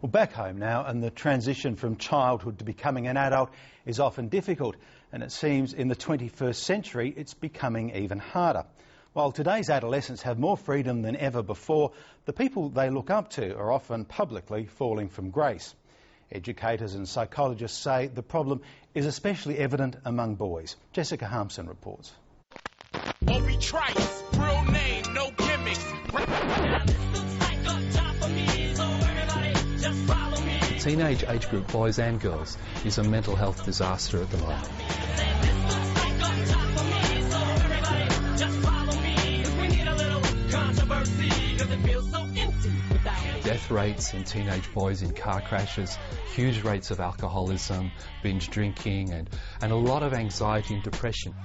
Well, back home now, and the transition from childhood to becoming an adult is often difficult, and it seems in the 21st century it's becoming even harder. While today's adolescents have more freedom than ever before, the people they look up to are often publicly falling from grace. Educators and psychologists say the problem is especially evident among boys. Jessica Harmson reports. Real name, no gimmicks. Teenage age group boys and girls is a mental health disaster at the moment. Death rates in teenage boys in car crashes, huge rates of alcoholism, binge drinking and a lot of anxiety and depression.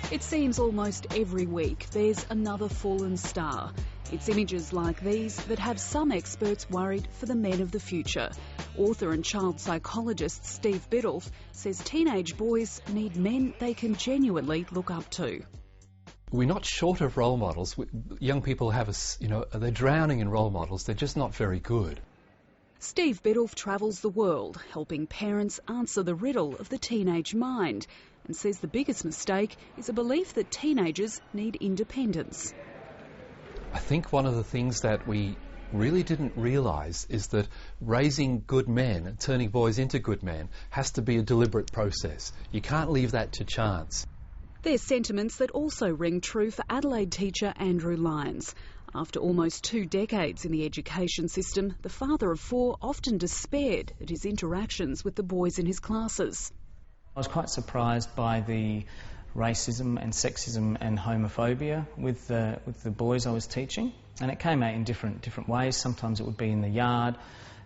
It seems almost every week there's another fallen star. It's images like these that have some experts worried for the men of the future. Author and child psychologist Steve BIDDULPH says teenage boys need men they can genuinely look up to. We're not short of role models. Young people have they're drowning in role models. They're just not very good. Steve BIDDULPH travels the world, helping parents answer the riddle of the teenage mind, and says the biggest mistake is a belief that teenagers need independence. I think one of the things that we really didn't realise is that raising good men and turning boys into good men has to be a deliberate process. You can't leave that to chance. They're sentiments that also ring true for Adelaide teacher Andrew Lyons. After almost 2 decades in the education system, the father of 4 often despaired at his interactions with the boys in his classes. I was quite surprised by the racism and sexism and homophobia with the boys I was teaching, and it came out in different ways. Sometimes it would be in the yard,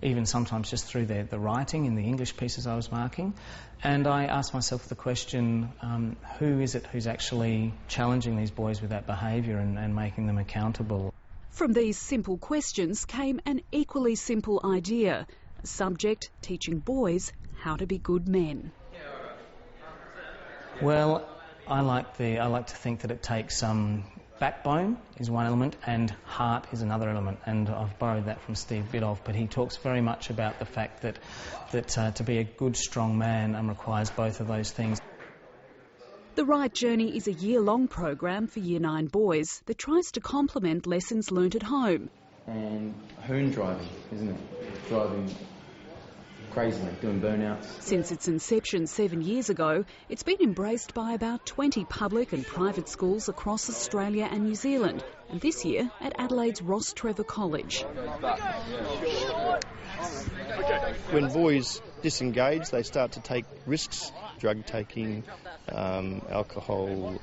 even sometimes just through the writing in the English pieces I was marking. And I asked myself the question, who is it who's actually challenging these boys with that behaviour and making them accountable? From these simple questions came an equally simple idea, a subject teaching boys how to be good men. Well, I like to think that it takes backbone is one element and heart is another element, and I've borrowed that from Steve BIDDULPH, but he talks very much about the fact that to be a good, strong man requires both of those things. The Right Journey is a year-long program for Year 9 boys that tries to complement lessons learnt at home. And hoon driving, isn't it? Driving crazily, doing burnouts. Since its inception 7 years ago, it's been embraced by about 20 public and private schools across Australia and New Zealand, and this year at Adelaide's TREVOR College. When boys disengage, they start to take risks, drug taking, alcohol,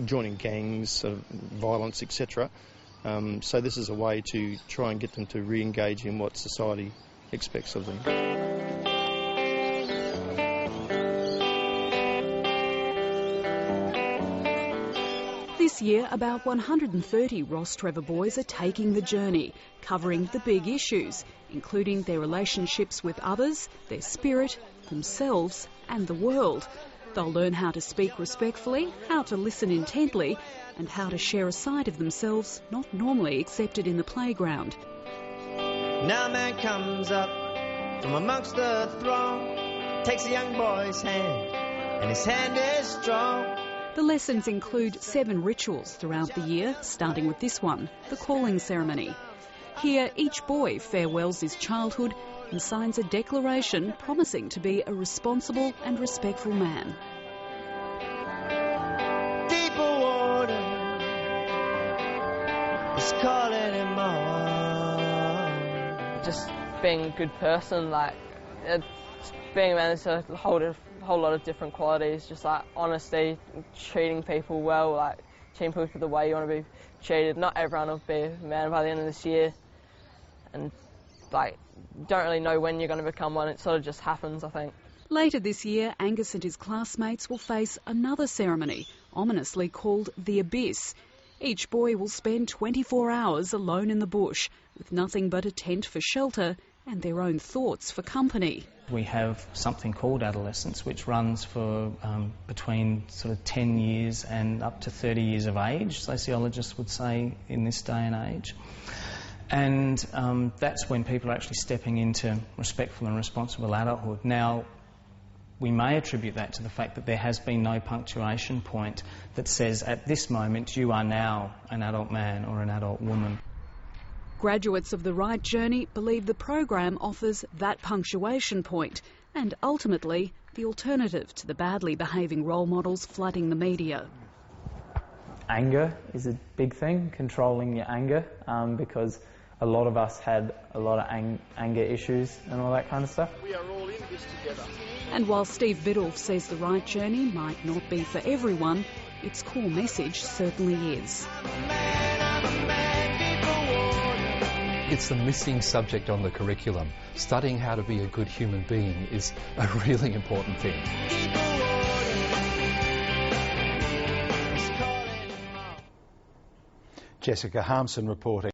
joining gangs, sort of violence, etc. So this is a way to try and get them to re-engage in what society expects of them. This year, about 130 TREVOR boys are taking the journey, covering the big issues, including their relationships with others, their spirit, themselves and the world. They'll learn how to speak respectfully, how to listen intently, and how to share a side of themselves not normally accepted in the playground. Now a man comes up from amongst the throng, takes a young boy's hand, and his hand is strong. The lessons include 7 rituals throughout the year, starting with this one, the calling ceremony. Here, each boy farewells his childhood and signs a declaration promising to be a responsible and respectful man. Deeper water is calling him on. Just being a good person, being a man is a whole lot of different qualities, just like honesty, treating people well, treating people the way you want to be treated. Not everyone will be a man by the end of this year, and don't really know when you're going to become one. It sort of just happens, I think. Later this year, Angus and his classmates will face another ceremony, ominously called the Abyss. Each boy will spend 24 hours alone in the bush, with nothing but a tent for shelter and their own thoughts for company. We have something called adolescence, which runs for between sort of 10 years and up to 30 years of age, sociologists would say, in this day and age. And that's when people are actually stepping into respectful and responsible adulthood. Now, we may attribute that to the fact that there has been no punctuation point that says, at this moment, you are now an adult man or an adult woman. Graduates of the Right Journey believe the program offers that punctuation point and ultimately the alternative to the badly behaving role models flooding the media. Anger is a big thing, controlling your anger, because a lot of us had a lot of anger issues and all that kind of stuff. We are all in this together. And while Steve BIDDULPH says the Right Journey might not be for everyone, its core message certainly is. It's the missing subject on the curriculum. Studying how to be a good human being is a really important thing. Jessica Harmson reporting.